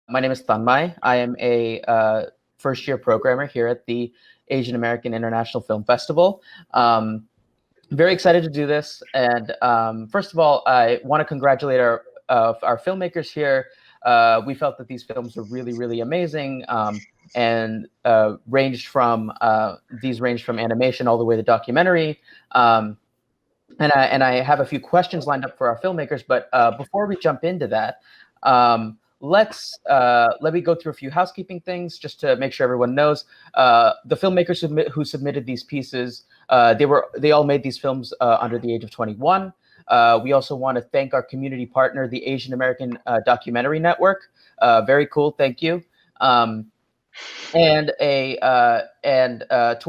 My name is Tanmay. I am a first-year programmer here at the Asian American International Film Festival. Very excited to do this. And first of all, I want to congratulate our filmmakers here. We felt that these films were really, really amazing, and these ranged from animation all the way to documentary. And I have a few questions lined up for our filmmakers, but before we jump into that, let me go through a few housekeeping things just to make sure everyone knows. The filmmakers who submitted these pieces, they all made these films under the age of 21. We also want to thank our community partner, the Asian American Documentary Network. Very cool, thank you. And to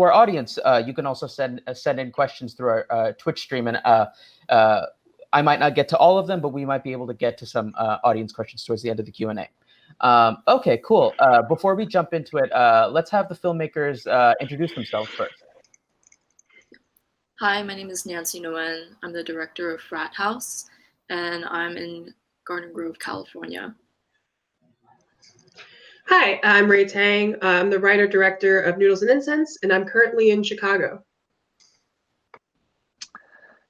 our audience, you can also send in questions through our Twitch stream, and I might not get to all of them, but we might be able to get to some audience questions towards the end of the Q&A. Okay, cool. Before we jump into it, let's have the filmmakers introduce themselves first. Hi, my name is Nancy Nguyen. I'm the director of Frat House, and I'm in Garden Grove, California. Hi, I'm Ray Tang. I'm the writer-director of Noodles and Incense, and I'm currently in Chicago.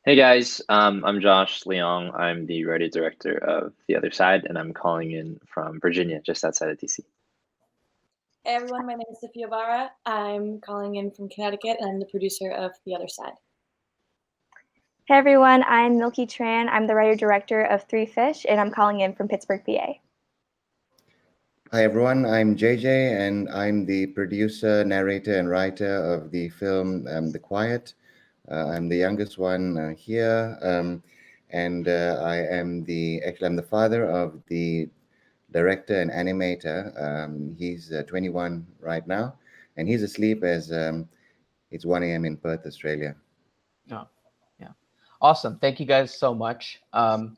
Hey guys, I'm Josh Leong. I'm the writer-director of The Other Side, and I'm calling in from Virginia, just outside of DC. Hey everyone, my name is Sophia Barra. I'm calling in from Connecticut, and I'm the producer of The Other Side. Hey everyone, I'm Milky Tran. I'm the writer-director of Three Fish, and I'm calling in from Pittsburgh, PA. Hi everyone, I'm JJ, and I'm the producer, narrator, and writer of the film The Quiet. I'm the youngest one here, and I am I'm the father of the director and animator. He's 21 right now, and he's asleep as it's 1 a.m. in Perth, Australia. Oh, yeah, awesome. Thank you guys so much. So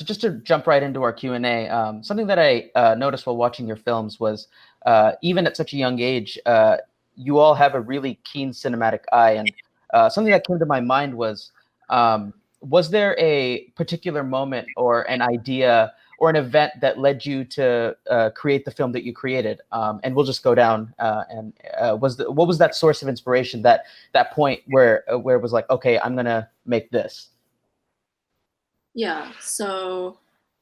just to jump right into our Q&A, something that I noticed while watching your films was even at such a young age, you all have a really keen cinematic eye. And something that came to my mind was there a particular moment or an idea or an event that led you to create the film that you created? And we'll just go down. What was that source of inspiration, that point where it was like, okay, I'm going to make this? Yeah, so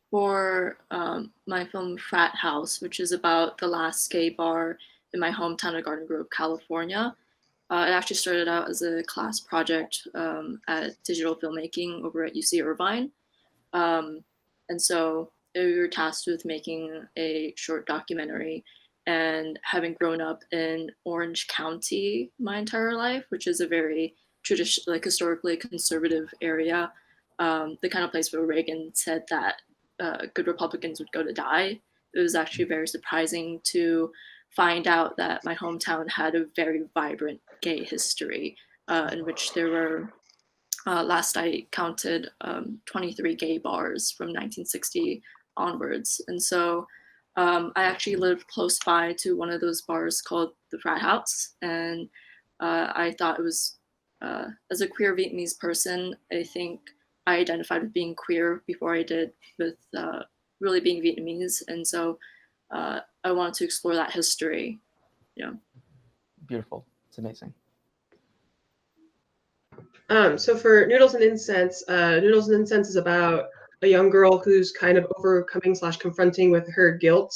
for my film Frat House, which is about the last gay bar in my hometown of Garden Grove, California, it actually started out as a class project at digital filmmaking over at UC Irvine. And so we were tasked with making a short documentary, and having grown up in Orange County my entire life, which is a very historically conservative area, the kind of place where Reagan said that good Republicans would go to die. It was actually very surprising to find out that my hometown had a very vibrant gay history, in which there were, last I counted, 23 gay bars from 1960 onwards. And so I actually lived close by to one of those bars called the Frat House. And I thought it was, as a queer Vietnamese person, I think I identified with being queer before I did with really being Vietnamese. And so I wanted to explore that history. Yeah. Beautiful. It's amazing. So for Noodles and Incense is about a young girl who's kind of overcoming / confronting with her guilt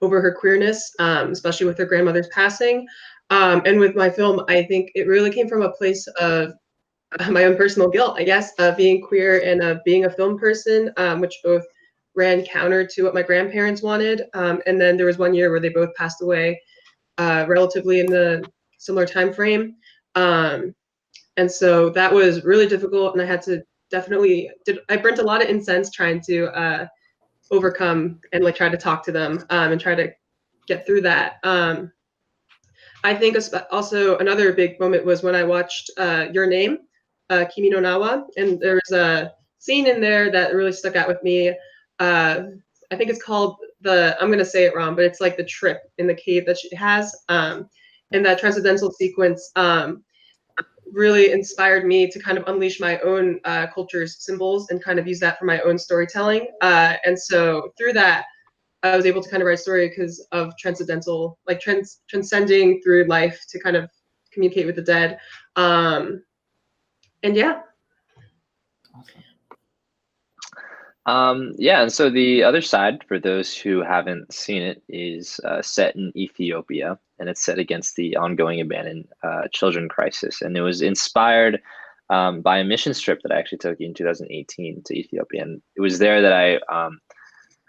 over her queerness, especially with her grandmother's passing. And with my film, I think it really came from a place of my own personal guilt, I guess, of being queer and being a film person, which both ran counter to what my grandparents wanted. And then there was one year where they both passed away relatively in the similar time frame. And so that was really difficult, and I had to I burnt a lot of incense trying to overcome and try to talk to them and try to get through that. I think also another big moment was when I watched Your Name, Kimi no Nawa, and there was a scene in there that really stuck out with me. I think it's called I'm going to say it wrong, but it's like the trip in the cave that she has. And that transcendental sequence really inspired me to kind of unleash my own culture's symbols and kind of use that for my own storytelling. And so through that, I was able to kind of write a story because of transcendental, like transcending through life to kind of communicate with the dead. And yeah. Yeah, and so the other side, for those who haven't seen it, is set in Ethiopia, and it's set against the ongoing abandoned children crisis. And it was inspired by a mission trip that I actually took in 2018 to Ethiopia. And it was there that I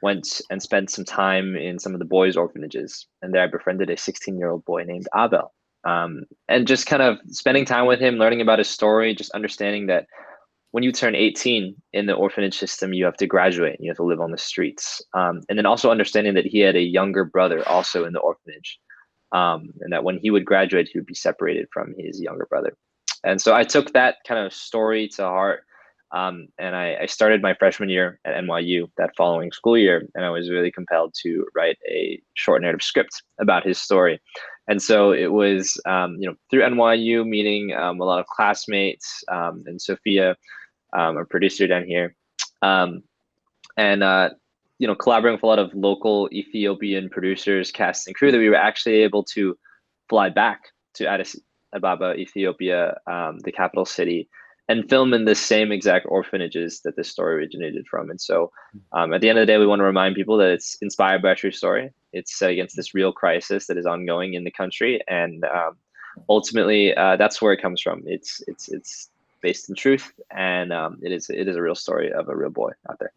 went and spent some time in some of the boys' orphanages. And there I befriended a 16-year-old boy named Abel. And just kind of spending time with him, learning about his story, just understanding that when you turn 18 in the orphanage system, you have to graduate and you have to live on the streets. And then also understanding that he had a younger brother also in the orphanage. And that when he would graduate, he would be separated from his younger brother. And so I took that kind of story to heart. And I started my freshman year at NYU that following school year. And I was really compelled to write a short narrative script about his story. And so it was, through NYU, meeting a lot of classmates and Sophia, our producer down here, and collaborating with a lot of local Ethiopian producers, cast, and crew, that we were actually able to fly back to Addis Ababa, Ethiopia, the capital city, and film in the same exact orphanages that this story originated from. And so at the end of the day, we want to remind people that it's inspired by a true story. It's set against this real crisis that is ongoing in the country. And ultimately, that's where it comes from. It's based in truth, and it is a real story of a real boy out there.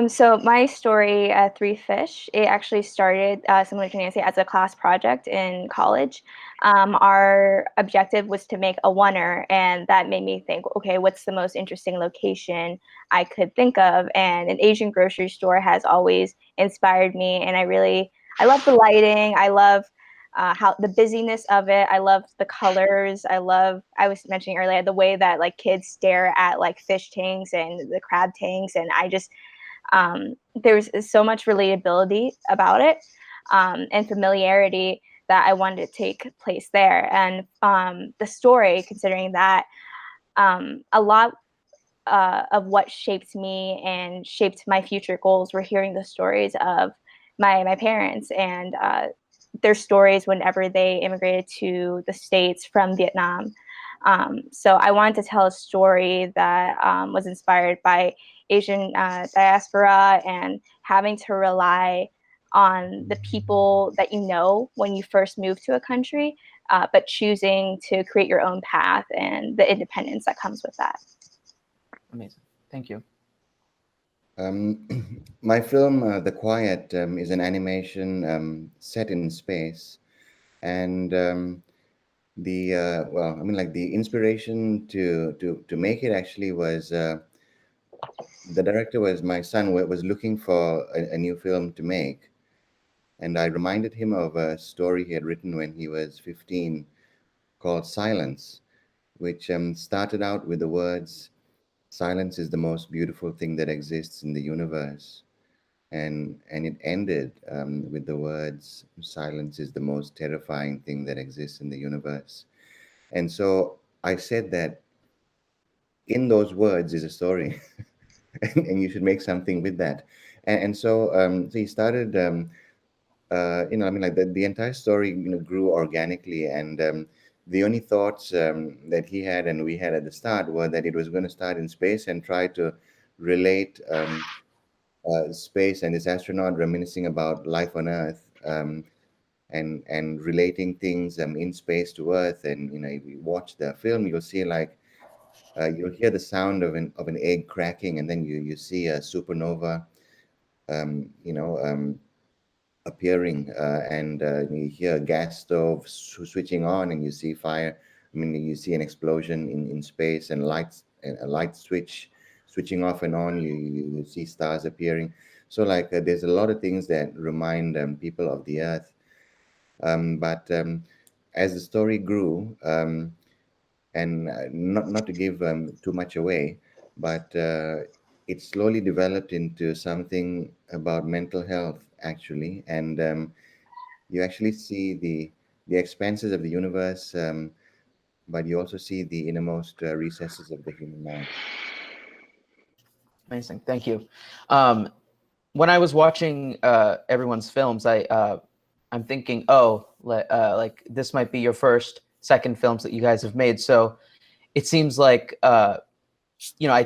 So my story, Three Fish, it actually started, similar to Nancy, as a class project in college. Our objective was to make a oneer, and that made me think, okay, what's the most interesting location I could think of? And an Asian grocery store has always inspired me, and I love the lighting. I love how the busyness of it. I love the colors. I was mentioning earlier, the way that like kids stare at like fish tanks and the crab tanks, and I just there's so much relatability about it and familiarity that I wanted to take place there. And the story, considering that a lot of what shaped me and shaped my future goals were hearing the stories of my parents and their stories whenever they immigrated to the States from Vietnam. So I wanted to tell a story that was inspired by Asian diaspora and having to rely on the people that you know when you first move to a country, but choosing to create your own path and the independence that comes with that. Amazing. Thank you. My film, The Quiet, is an animation set in space, and the inspiration to make it actually was the director was my son, was looking for a new film to make, and I reminded him of a story he had written when he was 15 called Silence, which started out with the words, "Silence is the most beautiful thing that exists in the universe." And it ended with the words, "Silence is the most terrifying thing that exists in the universe." And so I said that in those words is a story, and you should make something with that. So he started, the entire story, grew organically, and the only thoughts that he had and we had at the start were that it was going to start in space and try to relate space and this astronaut reminiscing about life on Earth, and relating things in space to Earth. And if you watch the film, you'll see you'll hear the sound of an egg cracking, and then you see a supernova, appearing, and you hear a gas stove switching on, and you see fire. You see an explosion in space, and lights, and a light switching off and on. You see stars appearing. So there's a lot of things that remind people of the Earth. But as the story grew, and not to give too much away, but it slowly developed into something about mental health, actually. And you actually see the expanses of the universe, but you also see the innermost recesses of the human mind. Amazing. Thank you. When I was watching everyone's films, I'm thinking, oh, like this might be your first, second films that you guys have made. So it seems like I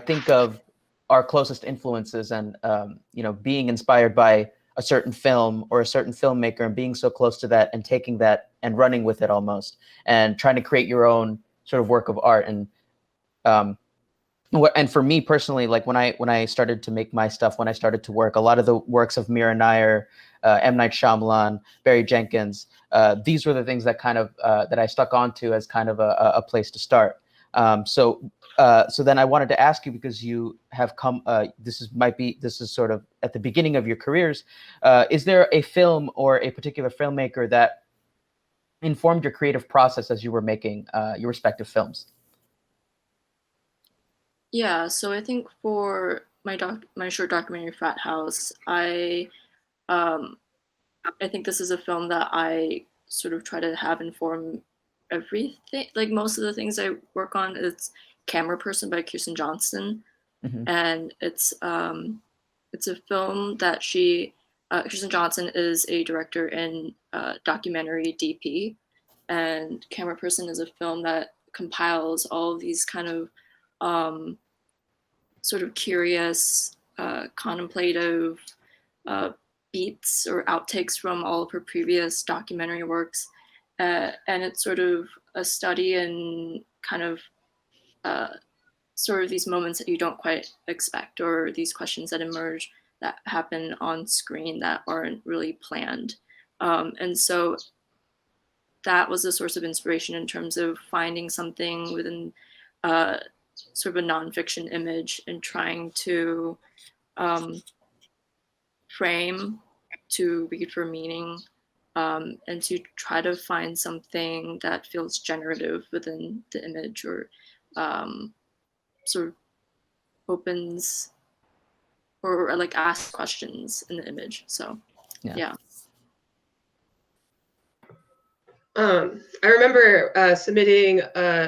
think of our closest influences and being inspired by a certain film or a certain filmmaker and being so close to that and taking that and running with it almost and trying to create your own sort of work of art. And for me personally, like when I started to make my stuff, when I started to work, a lot of the works of Mira Nair, M. Night Shyamalan, Barry Jenkins, these were the things that kind of that I stuck onto as kind of a place to start. So then I wanted to ask you, because you have come, this is sort of at the beginning of your careers. Is there a film or a particular filmmaker that informed your creative process as you were making your respective films? Yeah, so I think for my short documentary Frat House, I think this is a film that I sort of try to have inform everything. Like most of the things I work on, it's Camera Person by Kirsten Johnston, and it's a film that Kirsten Johnson is a director and documentary DP, and Camera Person is a film that compiles all of these kind of sort of curious, contemplative beats or outtakes from all of her previous documentary works. And it's sort of a study in kind of sort of these moments that you don't quite expect, or these questions that emerge that happen on screen that aren't really planned. And so that was a source of inspiration in terms of finding something within sort of a nonfiction image and trying to frame, to read for meaning, and to try to find something that feels generative within the image, or sort of opens or like asks questions in the image. So yeah. I remember submitting,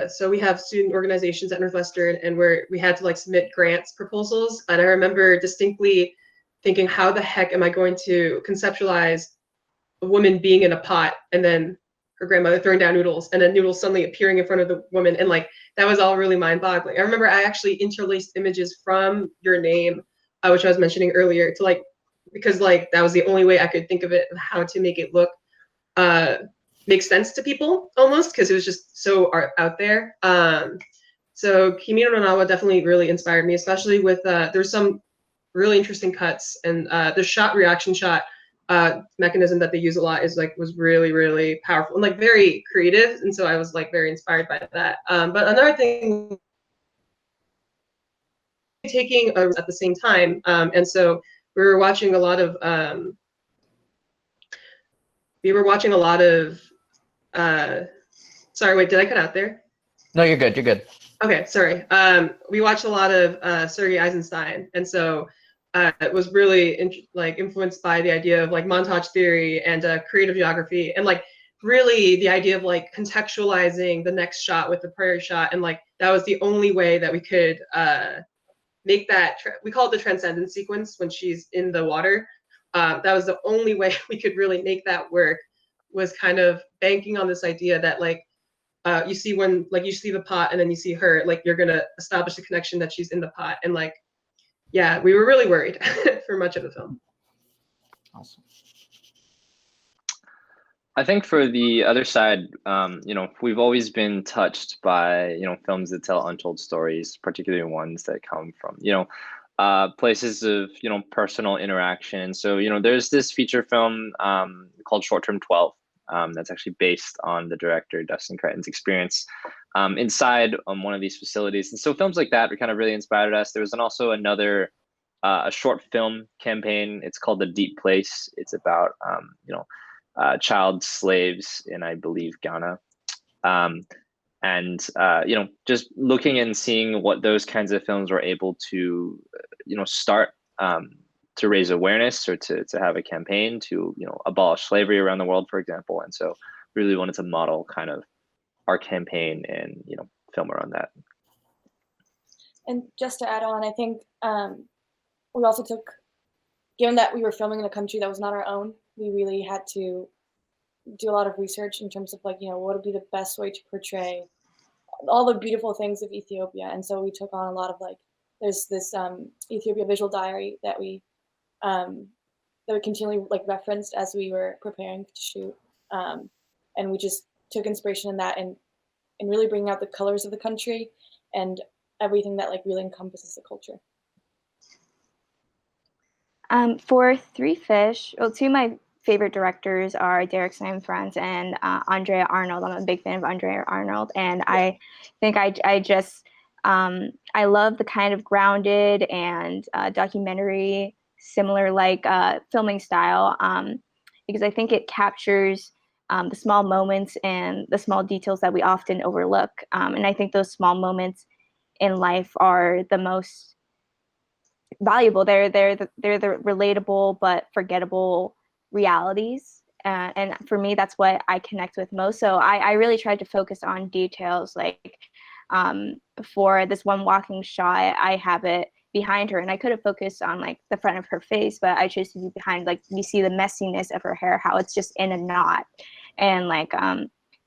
so we have student organizations at Northwestern, and we had to like submit grants proposals. And I remember distinctly thinking, how the heck am I going to conceptualize a woman being in a pot and then her grandmother throwing down noodles and then noodles suddenly appearing in front of the woman? And like, that was all really mind-boggling. I remember I actually interlaced images from Your Name, which I was mentioning earlier, to like, because like that was the only way I could think of it, of how to make it look make sense to people almost, because it was just so out there. So Kimi no Nawa definitely really inspired me, especially with there's some really interesting cuts, and the shot reaction shot mechanism that they use a lot was really, really powerful and like very creative, and so I was like very inspired by that. But another thing, taking at the same time, and so we were watching a lot of sorry, wait, did I cut out there? No, you're good. You're good. Okay, sorry. We watched a lot of Sergei Eisenstein, and so it was really influenced by the idea of like montage theory and creative geography, and like really the idea of like contextualizing the next shot with the prior shot, and like that was the only way that we could make that. We call it the transcendence sequence when she's in the water. That was the only way we could really make that work, was kind of banking on this idea that like you see when like you see the pot and then you see her, like you're gonna establish the connection that she's in the pot. And like, yeah, we were really worried for much of the film. Awesome. I think for the other side, we've always been touched by, films that tell untold stories, particularly ones that come from, places of, personal interaction. So, there's this feature film called Short Term 12 that's actually based on the director Dustin Crichton's experience inside one of these facilities. And so films like that kind of really inspired us. There was also another a short film campaign. It's called The Deep Place. It's about, child slaves in, I believe, Ghana. Just looking and seeing what those kinds of films were able to, start to raise awareness, or to have a campaign to, abolish slavery around the world, for example. And so really wanted to model kind of our campaign and, film around that. And just to add on, I think we also took, given that we were filming in a country that was not our own, we really had to do a lot of research in terms of like, you know, what would be the best way to portray all the beautiful things of Ethiopia. And so we took on a lot of like, there's this Ethiopia visual diary that we continually like referenced as we were preparing to shoot. And we just took inspiration in that and really bringing out the colors of the country and everything that like really encompasses the culture. For Three Fish, well, two of my favorite directors are Derek Cinevision and Andrea Arnold. I'm a big fan of Andrea Arnold, and I think I just I love the kind of grounded and documentary, similar like filming style, because I think it captures the small moments and the small details that we often overlook. And I think those small moments in life are the most valuable. They're the relatable but forgettable realities. And for me, that's what I connect with most. So I really tried to focus on details. Like for this one walking shot, I have it behind her, and I could have focused on like the front of her face, but I chose to be behind, like you see the messiness of her hair, how it's just in a knot, and like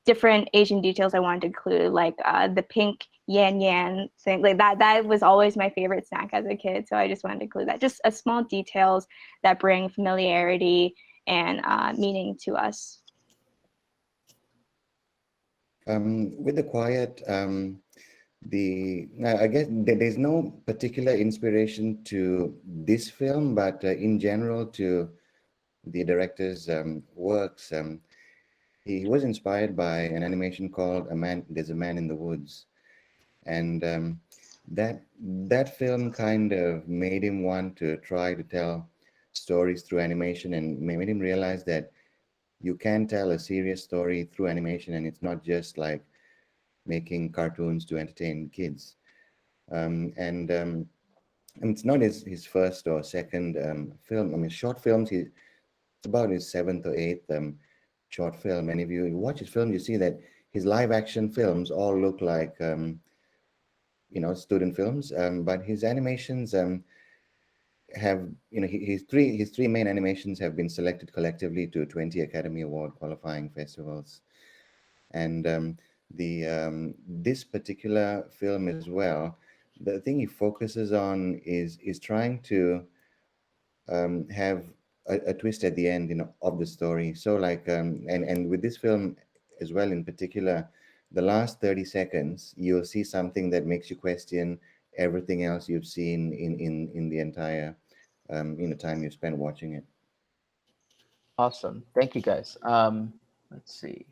different Asian details I wanted to include, like the pink yan yan thing, like that was always my favorite snack as a kid, so I just wanted to include that. Just small details that bring familiarity and meaning to us. With The Quiet, I guess there's no particular inspiration to this film, but in general to the director's works. He was inspired by an animation called There's a Man in the Woods, and that film kind of made him want to try to tell stories through animation, and made him realize that you can tell a serious story through animation, and it's not just like making cartoons to entertain kids. And it's not his first or second film. I mean, short films, it's about his seventh or eighth short film. And if you watch his film, you see that his live action films all look like, student films. But his animations have, his three main animations have been selected collectively to 20 Academy Award qualifying festivals. And this particular film as well, the thing he focuses on is trying to have a twist at the end, of the story. So like, and with this film as well in particular, the last 30 seconds, you'll see something that makes you question everything else you've seen in the entire, time you spent watching it. Awesome. Thank you, guys. Let's see.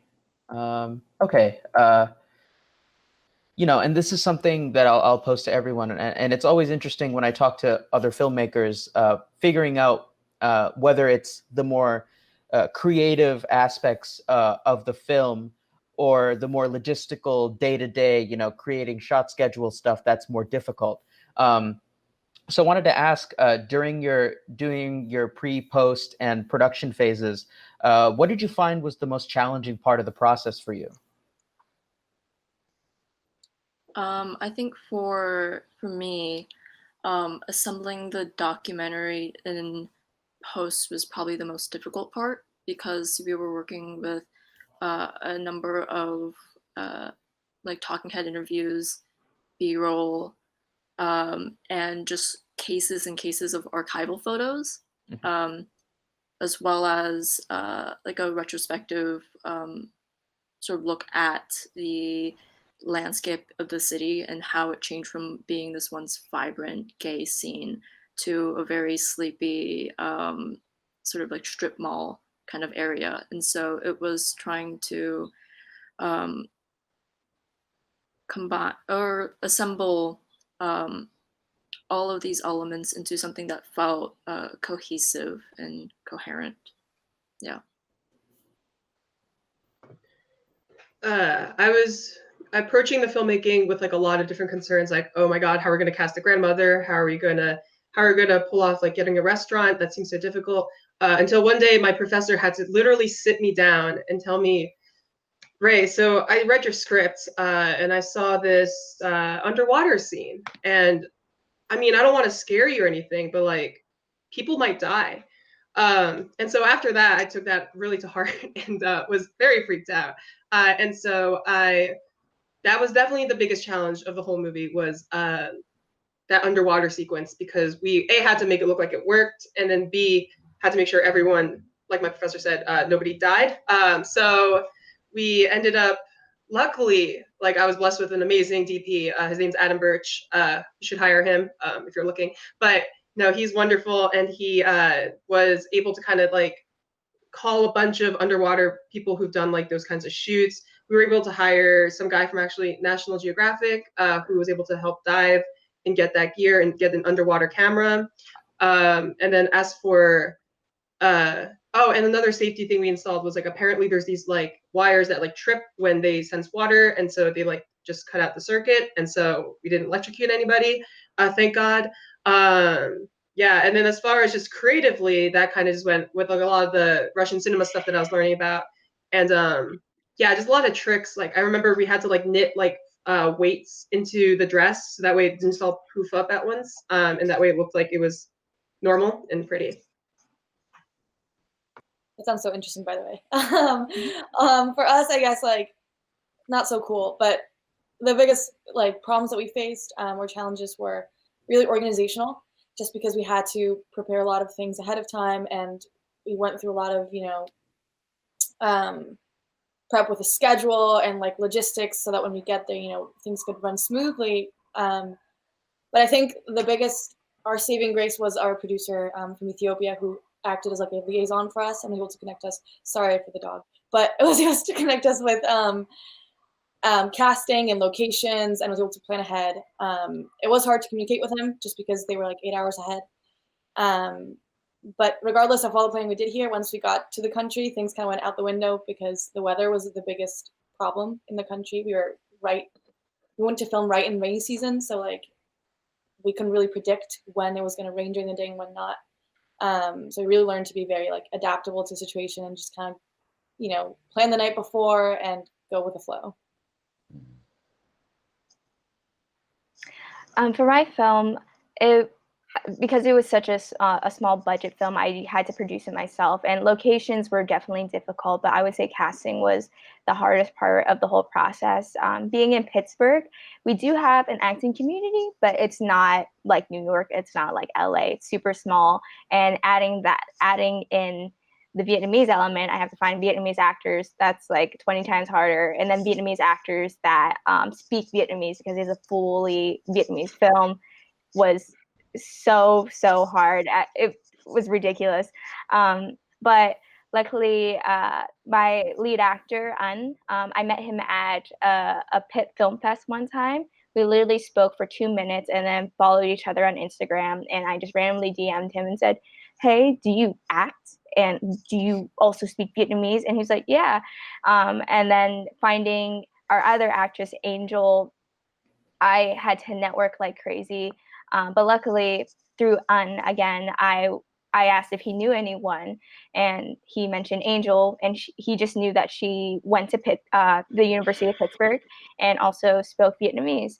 Okay. And this is something that I'll post to everyone. And it's always interesting when I talk to other filmmakers, figuring out whether it's the more creative aspects of the film or the more logistical day-to-day, creating shot schedule stuff that's more difficult. So I wanted to ask, during doing your pre-post and production phases, what did you find was the most challenging part of the process for you? I think for me, assembling the documentary in post was probably the most difficult part, because we were working with a number of like talking head interviews, B-roll, and just cases and cases of archival photos, as well as like a retrospective sort of look at the landscape of the city and how it changed from being this once vibrant gay scene to a very sleepy sort of like strip mall kind of area. And so it was trying to combine or assemble all of these elements into something that felt cohesive and coherent. Yeah. I was approaching the filmmaking with like a lot of different concerns, like, oh my God, how are we going to cast a grandmother? How are we going to pull off like getting a restaurant? That seems so difficult. Until one day my professor had to literally sit me down and tell me, Ray, so I read your script and I saw this underwater scene, and I mean, I don't want to scare you or anything, but like people might die. And so after that, I took that really to heart and was very freaked out. And so that was definitely the biggest challenge of the whole movie was that underwater sequence, because we A, had to make it look like it worked, and then B, had to make sure everyone, like my professor said, nobody died. So we ended up, luckily, like I was blessed with an amazing DP. His name's Adam Birch. You should hire him if you're looking. But no, he's wonderful, and he was able to kind of like call a bunch of underwater people who've done like those kinds of shoots. We were able to hire some guy from actually National Geographic who was able to help dive and get that gear and get an underwater camera. And then as for oh, and another safety thing we installed was like apparently there's these like wires that like trip when they sense water, and so they like just cut out the circuit, and so we didn't electrocute anybody, thank God. Yeah, and then as far as just creatively, that kind of just went with like a lot of the Russian cinema stuff that I was learning about, and yeah, just a lot of tricks. Like I remember we had to like knit like weights into the dress so that way it didn't all poof up at once, and that way it looked like it was normal and pretty. That sounds so interesting, by the way. For us, I guess, like, not so cool, but the biggest like problems that we faced or challenges were really organizational, just because we had to prepare a lot of things ahead of time, and we went through a lot of, prep with a schedule and like logistics so that when we get there, things could run smoothly. But I think our saving grace was our producer from Ethiopia, who acted as like a liaison for us and was able to connect us. Sorry for the dog, but it was able to connect us with casting and locations, and was able to plan ahead. It was hard to communicate with him just because they were like 8 hours ahead. But regardless of all the planning we did here, once we got to the country, things kind of went out the window because the weather was the biggest problem in the country. We went to film right in rainy season, so like we couldn't really predict when it was going to rain during the day and when not. So we really learned to be very like adaptable to the situation and just kind of, plan the night before and go with the flow. For my film, because it was such a small budget film, I had to produce it myself, and locations were definitely difficult, but I would say casting was the hardest part of the whole process. Being in Pittsburgh, we do have an acting community, but it's not like New York, it's not like LA, it's super small, and adding in the Vietnamese element, I have to find Vietnamese actors. That's like 20 times harder. And then Vietnamese actors that speak Vietnamese, because it's a fully Vietnamese film, was so hard. It was ridiculous. But luckily, my lead actor, An, I met him at a Pitt Film Fest one time. We literally spoke for 2 minutes and then followed each other on Instagram. And I just randomly DM'd him and said, "Hey, do you act? And do you also speak Vietnamese?" And he's like, "Yeah." And then finding our other actress, Angel, I had to network like crazy. But luckily, through An, again, I asked if he knew anyone, and he mentioned Angel, and he just knew that she went to the University of Pittsburgh and also spoke Vietnamese.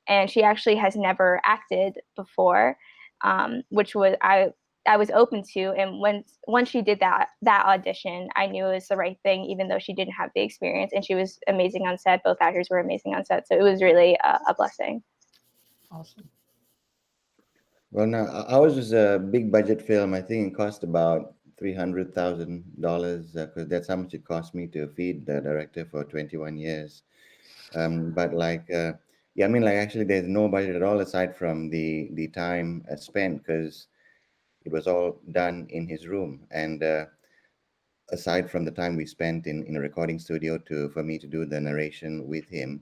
And she actually has never acted before, which was I was open to. And once she did that audition, I knew it was the right thing, even though she didn't have the experience. And she was amazing on set. Both actors were amazing on set. So it was really a blessing. Awesome. Well, now ours was a big budget film. I think it cost about $300,000 because that's how much it cost me to feed the director for 21 years. But like, yeah, I mean, like actually, there's no budget at all aside from the time spent, because it was all done in his room, and aside from the time we spent in a recording studio for me to do the narration with him,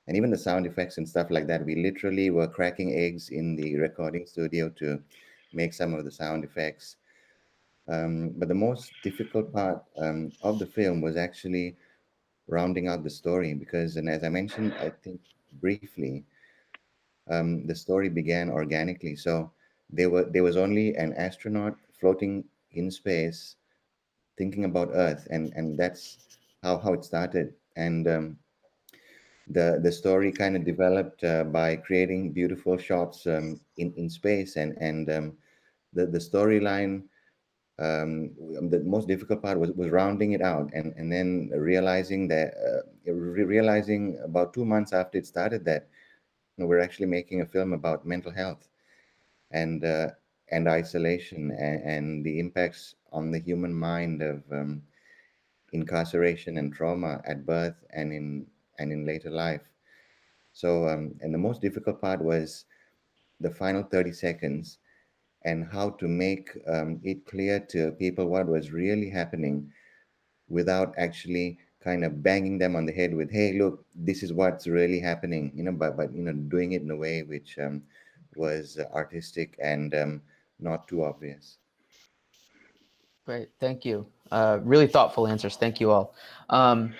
and even the sound effects and stuff like that, we literally were cracking eggs in the recording studio to make some of the sound effects. But the most difficult part of the film was actually rounding out the story, because, and as I mentioned, I think briefly, the story began organically. So there was only an astronaut floating in space, thinking about Earth, and that's how it started. And the story kind of developed by creating beautiful shots in space, and the storyline. The most difficult part was rounding it out, and then realizing that realizing about 2 months after it started that we're actually making a film about mental health and isolation and the impacts on the human mind of incarceration and trauma at birth and in later life. So and the most difficult part was the final 30 seconds and how to make it clear to people what was really happening without actually kind of banging them on the head with, hey, look, this is what's really happening, but doing it in a way which was artistic and not too obvious. Great, thank you. Really thoughtful answers. Thank you all. And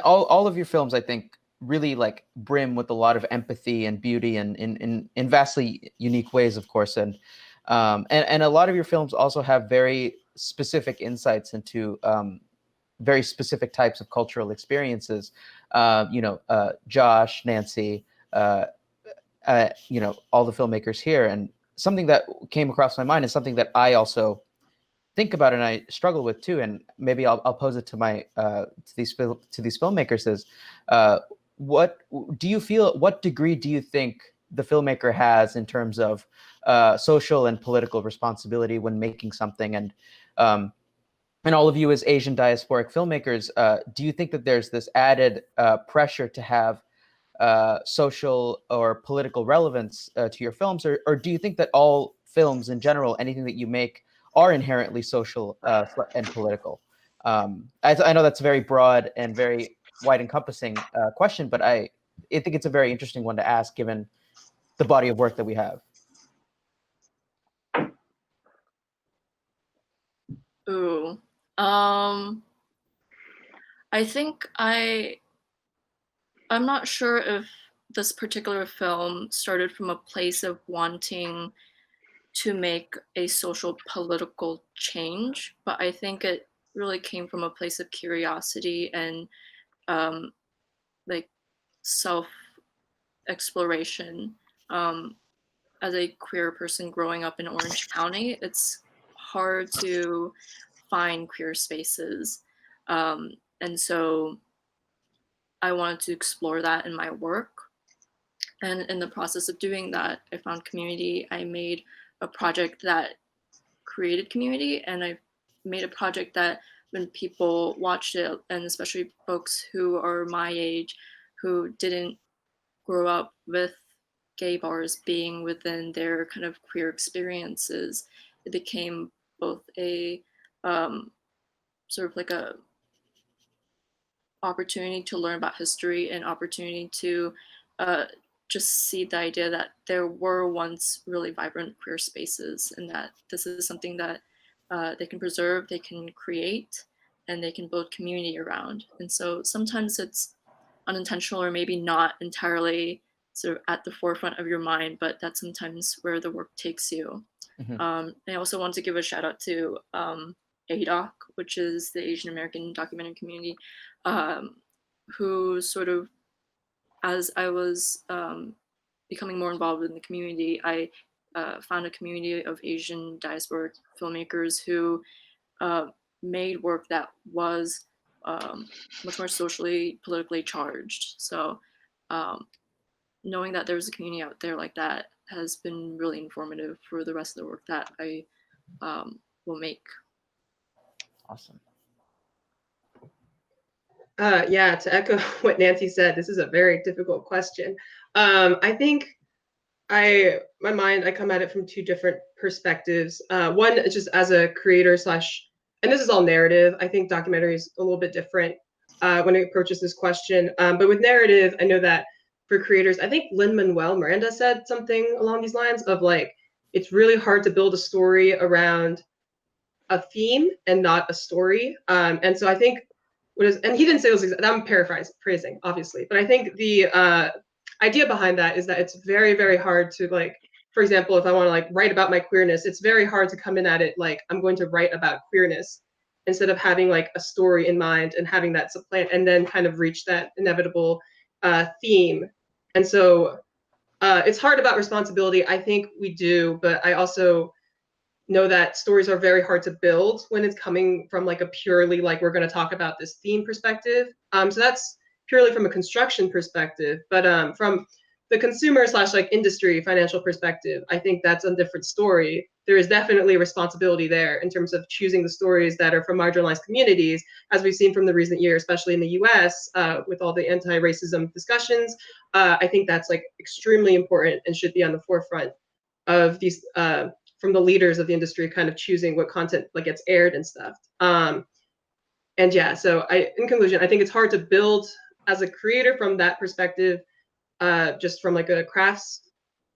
all of your films, I think, really like brim with a lot of empathy and beauty, and in vastly unique ways, of course. And a lot of your films also have very specific insights into very specific types of cultural experiences. Josh, Nancy, all the filmmakers here, and something that came across my mind is something that I also think about and I struggle with too, and maybe I'll pose it to my to these filmmakers is, what do you feel? What degree do you think the filmmaker has in terms of social and political responsibility when making something? And all of you as Asian diasporic filmmakers, do you think that there's this added pressure to have social or political relevance to your films, or do you think that all films in general, anything that you make, are inherently social and political? I know that's a very broad and very wide encompassing question, but I think it's a very interesting one to ask given the body of work that we have. Ooh. I think I'm not sure if this particular film started from a place of wanting to make a social political change, but I think it really came from a place of curiosity and like self exploration. As a queer person growing up in Orange County, it's hard to find queer spaces. And so I wanted to explore that in my work. And in the process of doing that, I found community. I made a project that created community, and I made a project that when people watched it, and especially folks who are my age, who didn't grow up with gay bars being within their kind of queer experiences, it became both a sort of like a opportunity to learn about history and opportunity to just see the idea that there were once really vibrant queer spaces, and that this is something that they can preserve, they can create, and they can build community around. And so sometimes it's unintentional or maybe not entirely sort of at the forefront of your mind, but that's sometimes where the work takes you. I also want to give a shout out to ADOC, which is the Asian American documentary community, who sort of, as I was becoming more involved in the community, I found a community of Asian diasporic filmmakers who made work that was much more socially, politically charged. So knowing that there's a community out there like that has been really informative for the rest of the work that I will make. Awesome. Yeah, to echo what Nancy said, this is a very difficult question. I think I come at it from two different perspectives. One is just as a creator slash, and this is all narrative. I think documentary is a little bit different when it approaches this question. But with narrative, I know that for creators, I think Lin-Manuel Miranda said something along these lines of like, it's really hard to build a story around a theme and not a story. And so I think and he didn't say those exact, I'm paraphrasing, obviously, but I think the idea behind that is that it's very, very hard to like, for example, if I want to like write about my queerness, it's very hard to come in at it like I'm going to write about queerness instead of having like a story in mind and having that supplant and then kind of reach that inevitable theme. And so it's hard about responsibility. I think we do, but I also know that stories are very hard to build when it's coming from like a purely like we're going to talk about this theme perspective. So that's purely from a construction perspective, but from the consumer slash like industry financial perspective, I think that's a different story. There is definitely a responsibility there in terms of choosing the stories that are from marginalized communities, as we've seen from the recent year, especially in the US, with all the anti-racism discussions. I think that's like extremely important and should be on the forefront of these from the leaders of the industry kind of choosing what content like gets aired and stuff. And yeah, so in conclusion, I think it's hard to build as a creator from that perspective, just from like a crafts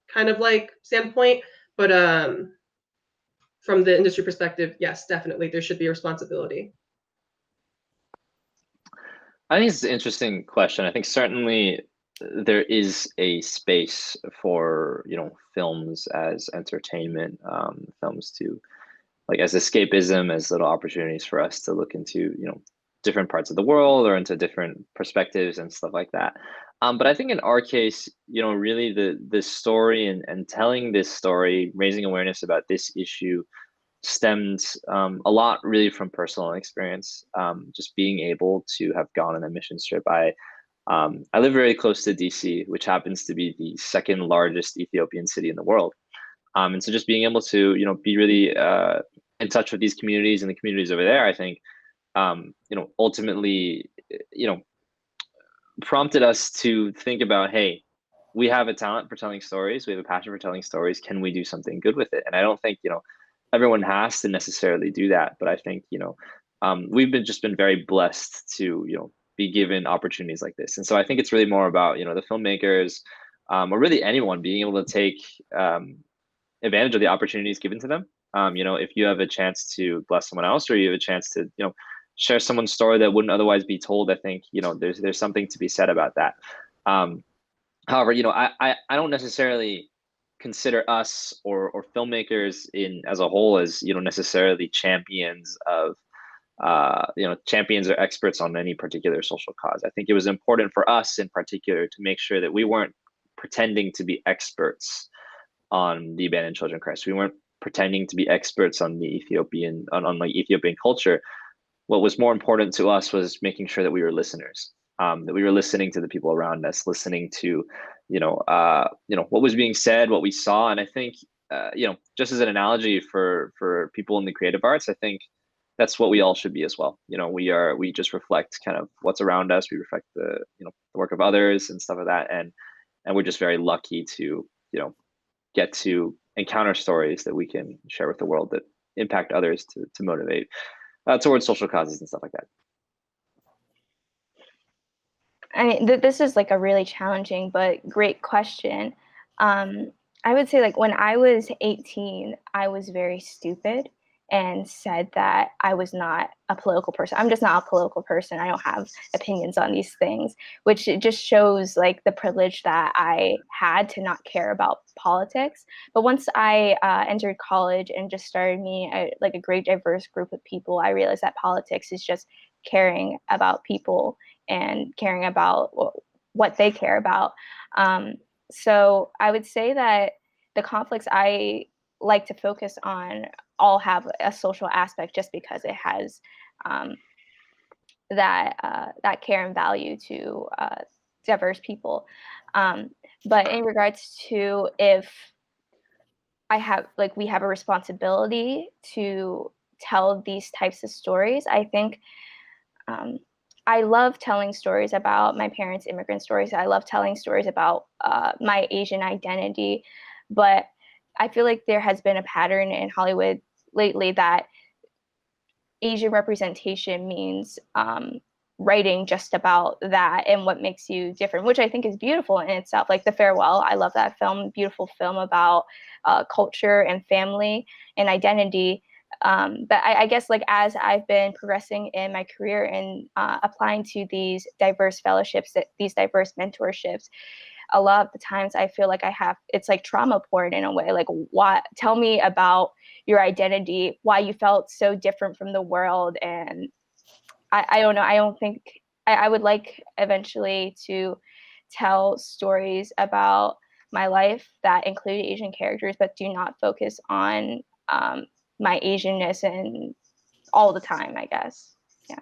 kind of like standpoint. But from the industry perspective, yes, definitely there should be a responsibility. I think it's an interesting question. I think certainly there is a space for, you know, films as entertainment, films to like as escapism, as little opportunities for us to look into, you know, different parts of the world or into different perspectives and stuff like that. But I think in our case, you know, really the story and telling this story, raising awareness about this issue stems a lot really from personal experience. Just being able to have gone on a mission trip. I live very close to DC, which happens to be the second largest Ethiopian city in the world. And so just being able to, you know, be really in touch with these communities and the communities over there, I think, you know, ultimately, you know, prompted us to think about, hey, we have a talent for telling stories. We have a passion for telling stories. Can we do something good with it? And I don't think, you know, everyone has to necessarily do that. But I think, you know, we've just been very blessed to, you know, be given opportunities like this. And so I think it's really more about, you know, the filmmakers or really anyone being able to take advantage of the opportunities given to them. You know, if you have a chance to bless someone else or you have a chance to, you know, share someone's story that wouldn't otherwise be told, I think, you know, there's something to be said about that. However, you know, I don't necessarily consider us or filmmakers in as a whole as, you know, necessarily champions of you know, champions or experts on any particular social cause. I think it was important for us in particular to make sure that we weren't pretending to be experts on the abandoned children crisis. We weren't pretending to be experts on the Ethiopian on like Ethiopian culture. What was more important to us was making sure that we were listeners, that we were listening to the people around us, listening to, you know, what was being said, what we saw. And I think, you know, just as an analogy for people in the creative arts, I think that's what we all should be as well. You know, we just reflect kind of what's around us. We reflect the, you know, the work of others and stuff like that. And we're just very lucky to, you know, get to encounter stories that we can share with the world that impact others to motivate towards social causes and stuff like that. I mean, this is like a really challenging but great question. I would say like when I was 18, I was very stupid and said that I was not a political person. I'm just not a political person. I don't have opinions on these things, which it just shows like the privilege that I had to not care about politics. But once I entered college and just started meeting like a great diverse group of people, I realized that politics is just caring about people and caring about what they care about. So I would say that the conflicts I like to focus on all have a social aspect just because it has that care and value to diverse people. But in regards to if I have like we have a responsibility to tell these types of stories, I think I love telling stories about my parents' immigrant stories. I love telling stories about my Asian identity, but I feel like there has been a pattern in Hollywood lately that Asian representation means writing just about that and what makes you different, which I think is beautiful in itself. Like The Farewell, I love that film, beautiful film about culture and family and identity. But I guess like as I've been progressing in my career and applying to these diverse fellowships, these diverse mentorships, a lot of the times I feel like it's like trauma porn in a way. Like, tell me about your identity, why you felt so different from the world. And I don't know. I don't think I would like eventually to tell stories about my life that include Asian characters, but do not focus on my Asianness and all the time, I guess. Yeah.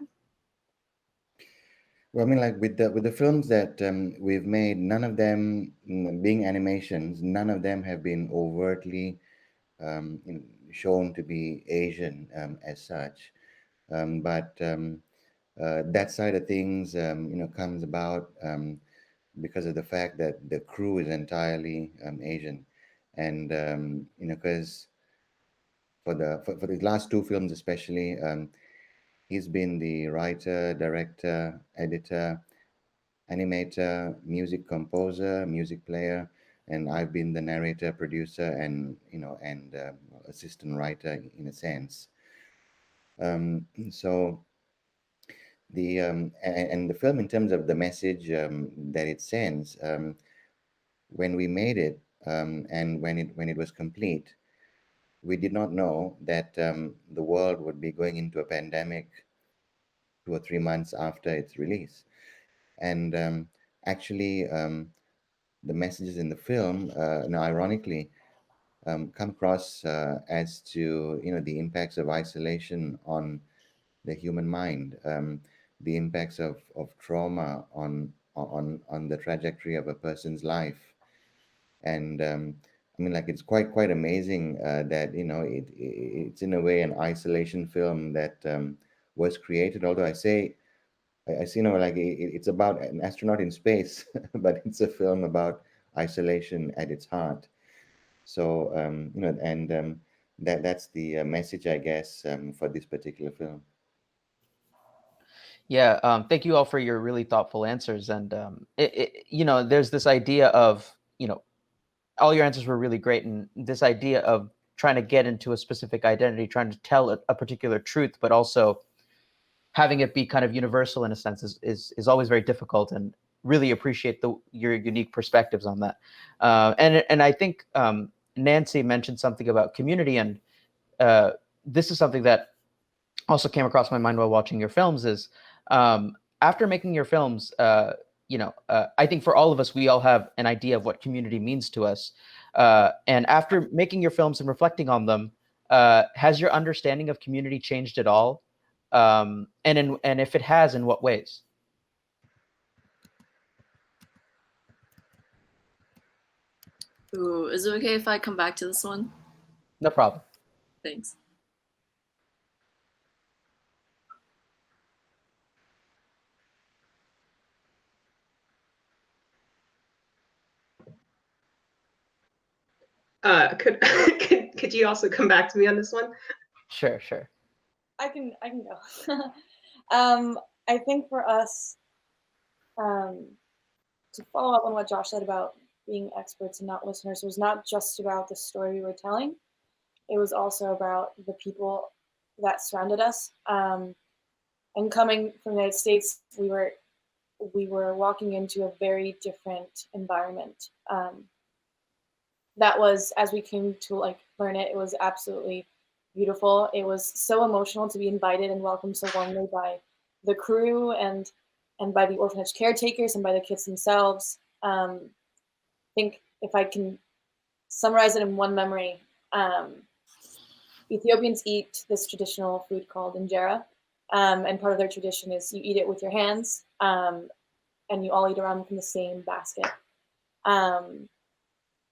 Well, I mean, like with the films that we've made, none of them, being animations, none of them have been overtly shown to be Asian as such. But that side of things, comes about because of the fact that the crew is entirely Asian, and because for the last two films especially, he's been the writer, director, editor, animator, music composer, music player, and I've been the narrator, producer, and assistant writer in a sense. So and the film, in terms of the message that it sends, when we made it and when it was complete, we did not know that the world would be going into a pandemic 2 or 3 months after its release. And actually, the messages in the film, ironically, come across as to the impacts of isolation on the human mind, the impacts of trauma on the trajectory of a person's life. And I mean, like, it's quite amazing that it's in a way an isolation film that was created. Although I see, like it's about an astronaut in space, but it's a film about isolation at its heart. So and that's the message, I guess, for this particular film. Yeah, thank you all for your really thoughtful answers. And there's this idea of, all your answers were really great, and this idea of trying to get into a specific identity, trying to tell a particular truth, but also having it be kind of universal in a sense is always very difficult, and really appreciate your unique perspectives on that. And I think Nancy mentioned something about community, and this is something that also came across my mind while watching your films is after making your films, I think for all of us, we all have an idea of what community means to us. And after making your films and reflecting on them, has your understanding of community changed at all? And if it has, in what ways? Ooh, is it okay if I come back to this one? No problem. Thanks. Could you also come back to me on this one? Sure. I can go. I think for us, to follow up on what Josh said about being experts and not listeners, was not just about the story we were telling. It was also about the people that surrounded us. And coming from the United States, we were walking into a very different environment. That was, as we came to learn it, it was absolutely beautiful. It was so emotional to be invited and welcomed so warmly by the crew and by the orphanage caretakers and by the kids themselves. I think if I can summarize it in one memory, Ethiopians eat this traditional food called injera, and part of their tradition is you eat it with your hands, and you all eat around from the same basket.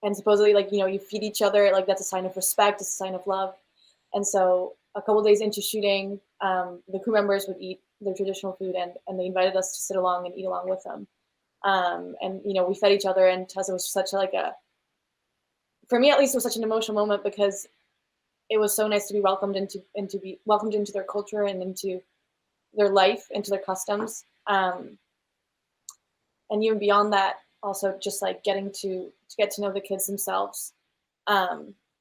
And supposedly, you feed each other, that's a sign of respect, it's a sign of love. And so a couple days into shooting, the crew members would eat their traditional food, and they invited us to sit along and eat along with them. And we fed each other, and Tessa was such for me at least, it was such an emotional moment, because it was so nice to be welcomed and to be welcomed into their culture and into their life, into their customs. And even beyond that, also just getting to get to know the kids themselves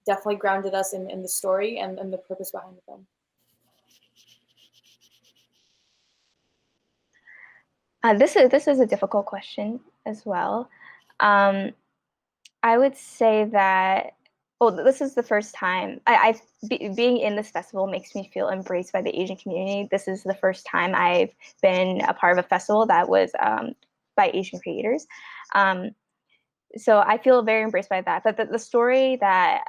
definitely grounded us in the story and the purpose behind the film. This is a difficult question as well. I would say that, well, this is the first time being in this festival makes me feel embraced by the Asian community. This is the first time I've been a part of a festival that was by Asian creators. So I feel very embraced by that. But the story that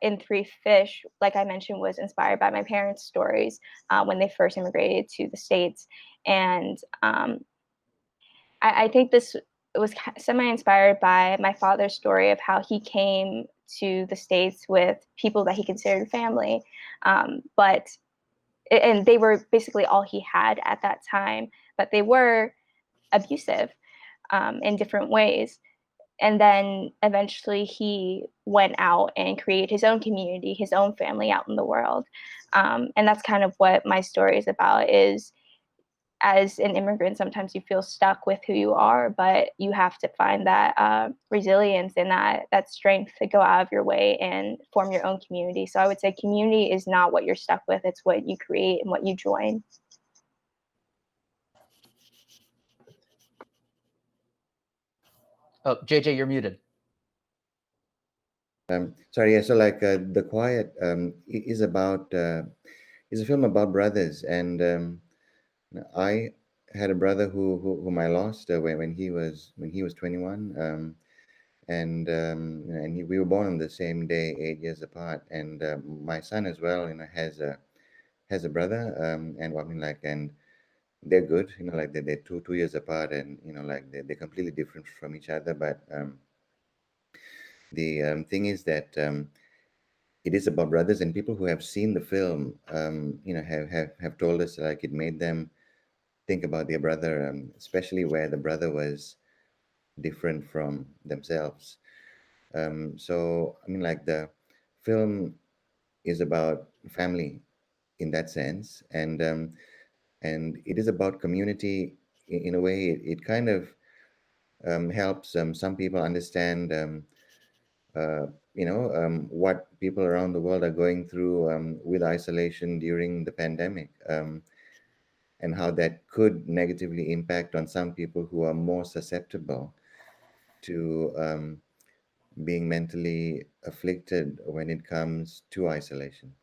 in Three Fish, like I mentioned, was inspired by my parents' stories when they first immigrated to the States. And I think this was semi-inspired by my father's story of how he came to the States with people that he considered family. And they were basically all he had at that time, but they were abusive in different ways. And then eventually he went out and created his own community, his own family out in the world. And that's kind of what my story is about, is as an immigrant, sometimes you feel stuck with who you are, but you have to find that resilience and that strength to go out of your way and form your own community. So I would say community is not what you're stuck with, it's what you create and what you join. Oh, JJ, you're muted. Sorry, yeah. So like The Quiet is about is a film about brothers, and I had a brother whom I lost when he was 21, and we were born on the same day, 8 years apart. And my son as well, has a brother, and I mean like and they're good, like they're 2 years apart, and like they're completely different from each other, but the thing is that it is about brothers, and people who have seen the film have told us like it made them think about their brother, especially where the brother was different from themselves. So I mean like the film is about family in that sense, and it is about community in a way. It kind of helps some people understand uh, what people around the world are going through with isolation during the pandemic, and how that could negatively impact on some people who are more susceptible to being mentally afflicted when it comes to isolation.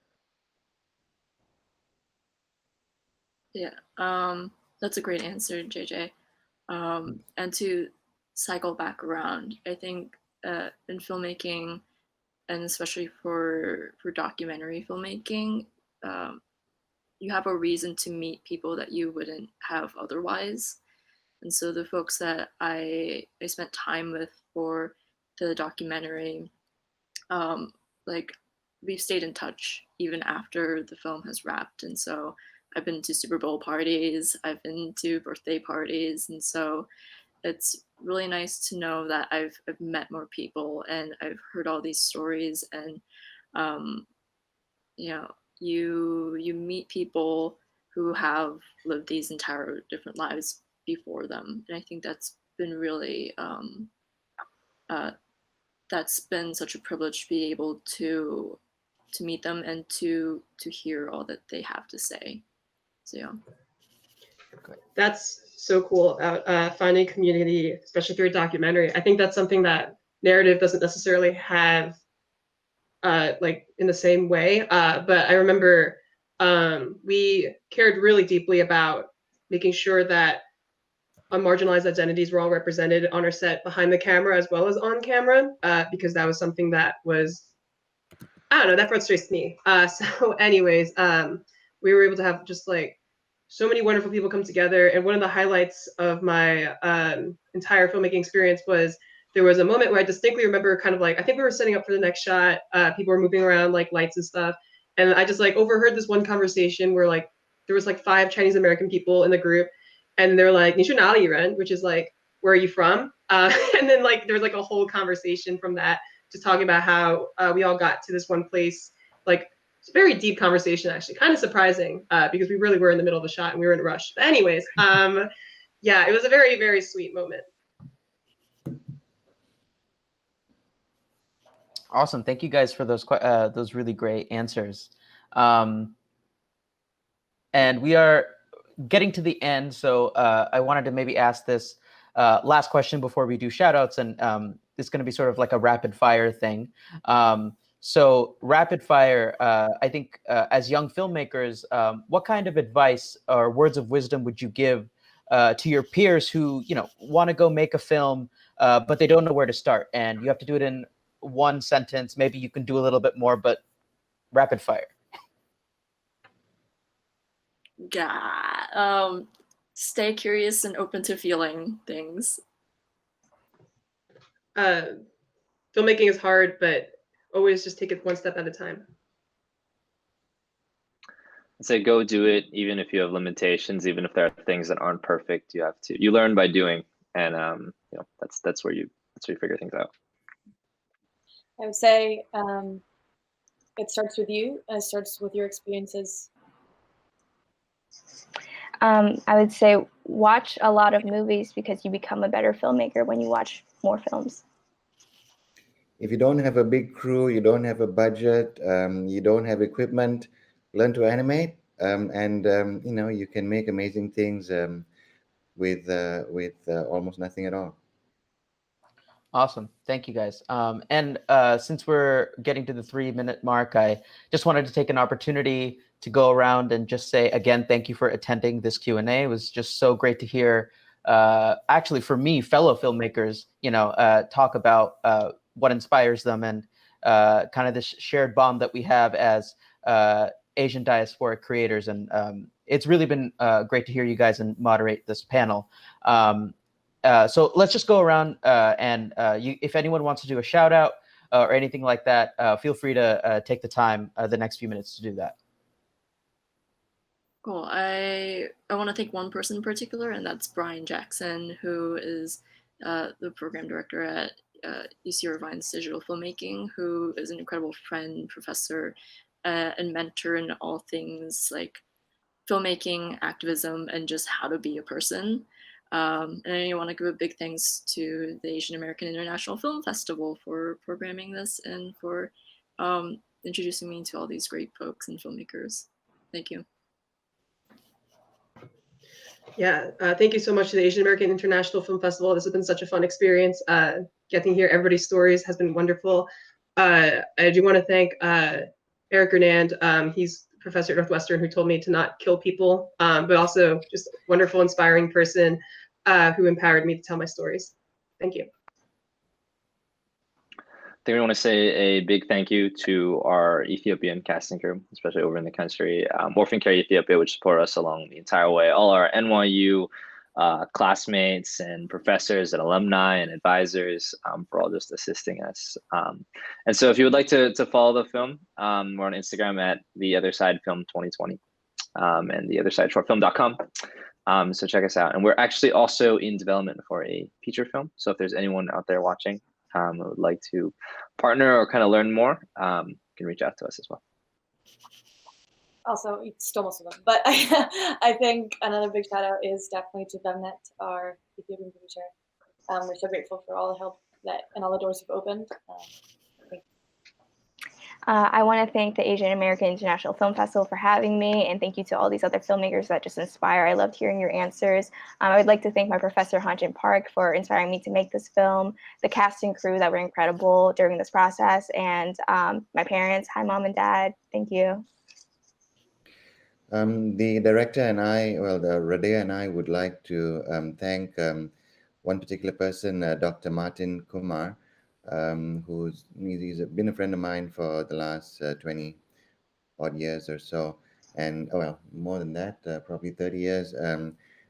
Yeah, that's a great answer, JJ. And to cycle back around, I think in filmmaking, and especially for documentary filmmaking, you have a reason to meet people that you wouldn't have otherwise. And so the folks that I spent time with for the documentary, like we've stayed in touch even after the film has wrapped. And so I've been to Super Bowl parties, I've been to birthday parties, and so it's really nice to know that I've met more people and I've heard all these stories, and um, you meet people who have lived these entire different lives before them, and I think that's been really that's been such a privilege to be able to meet them and to hear all that they have to say. So yeah. That's so cool about finding community, especially through a documentary. I think that's something that narrative doesn't necessarily have like in the same way. But I remember we cared really deeply about making sure that marginalized identities were all represented on our set behind the camera as well as on camera, because that was something that was, I don't know, that frustrates me. So anyways, we were able to have just like so many wonderful people come together. And one of the highlights of my entire filmmaking experience was there was a moment where I distinctly remember kind of like, I think we were setting up for the next shot. People were moving around like lights and stuff. And I just like overheard this one conversation where like, there was like 5 Chinese American people in the group. And they're like, "你去哪里人?" which is like, "Where are you from?" And then like there was like a whole conversation from that, just talking about how we all got to this one place. Like it's a very deep conversation, actually, kind of surprising because we really were in the middle of a shot and we were in a rush. But anyways, yeah, it was a very, very sweet moment. Awesome. Thank you guys for those really great answers. And we are getting to the end, so I wanted to maybe ask this last question before we do shout outs, and it's going to be sort of like a rapid fire thing. So rapid fire, I think as young filmmakers, what kind of advice or words of wisdom would you give to your peers who, want to go make a film, but they don't know where to start, and you have to do it in one sentence? Maybe you can do a little bit more, but rapid fire. Yeah. Stay curious and open to feeling things. Filmmaking is hard, but always just take it one step at a time. I'd say go do it, even if you have limitations, even if there are things that aren't perfect. You learn by doing, and that's where you figure things out. I would say it starts with you, and it starts with your experiences. I would say watch a lot of movies, because you become a better filmmaker when you watch more films. If you don't have a big crew, you don't have a budget, you don't have equipment, learn to animate, and you can make amazing things with almost nothing at all. Awesome. Thank you, guys. And since we're getting to the 3-minute mark, I just wanted to take an opportunity to go around and just say, again, thank you for attending this Q&A. It was just so great to hear, actually, for me, fellow filmmakers, talk about what inspires them, and kind of this shared bond that we have as Asian diasporic creators. And it's really been great to hear you guys and moderate this panel. So let's just go around and if anyone wants to do a shout out or anything like that, feel free to take the time the next few minutes to do that. Cool. I want to thank one person in particular, and that's Brian Jackson, who is the program director at UC Irvine's Digital Filmmaking, who is an incredible friend, professor, and mentor in all things like filmmaking, activism, and just how to be a person. And I want to give a big thanks to the Asian American International Film Festival for programming this and for introducing me to all these great folks and filmmakers. Thank you. Yeah, thank you so much to the Asian American International Film Festival. This has been such a fun experience. Getting to hear everybody's stories has been wonderful. I do want to thank Eric Gernand. He's a professor at Northwestern who told me to not kill people, but also just a wonderful, inspiring person who empowered me to tell my stories. Thank you. I think we want to say a big thank you to our Ethiopian casting crew, especially over in the country, Orphan Care Ethiopia, which support us along the entire way. All our NYU classmates and professors and alumni and advisors for all just assisting us. And so if you would like to follow the film, we're on Instagram at The Other Side Film 2020 and theothersideshortfilm.com. So check us out. And we're actually also in development for a feature film. So if there's anyone out there watching who would like to partner or kind of learn more, you can reach out to us as well. Also, you stole most of them, but I think another big shout out is definitely to Femnet, our Ethiopian producer. We're so grateful for all the help and all the doors you've opened. I want to thank the Asian American International Film Festival for having me, and thank you to all these other filmmakers that just inspire. I loved hearing your answers. I would like to thank my professor, Hanjin Park, for inspiring me to make this film, the cast and crew that were incredible during this process, and my parents. Hi, Mom and Dad. Thank you. The director and I, Radea and I would like to thank one particular person, Dr. Martin Kumar, he's been a friend of mine for the last 20 odd years or so, and more than that, probably 30 years.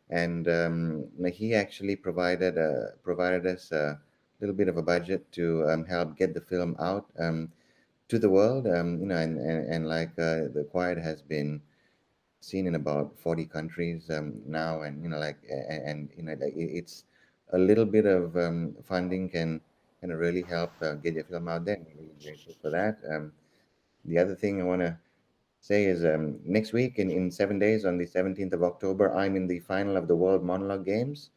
And he actually provided us a little bit of a budget to help get the film out to the world. And like The Quiet has been seen in about 40 countries now, and it's a little bit of funding can really help get your film out there. I'm really grateful for that. The other thing I want to say is next week in 7 days, on the 17th of October, I'm in the final of the World Monologue Games.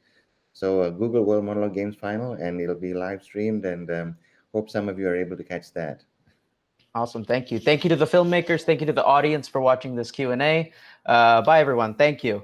So Google World Monologue Games final, and it'll be live streamed, and hope some of you are able to catch that. Awesome. Thank you. Thank you to the filmmakers. Thank you to the audience for watching this Q&A. Bye, everyone. Thank you.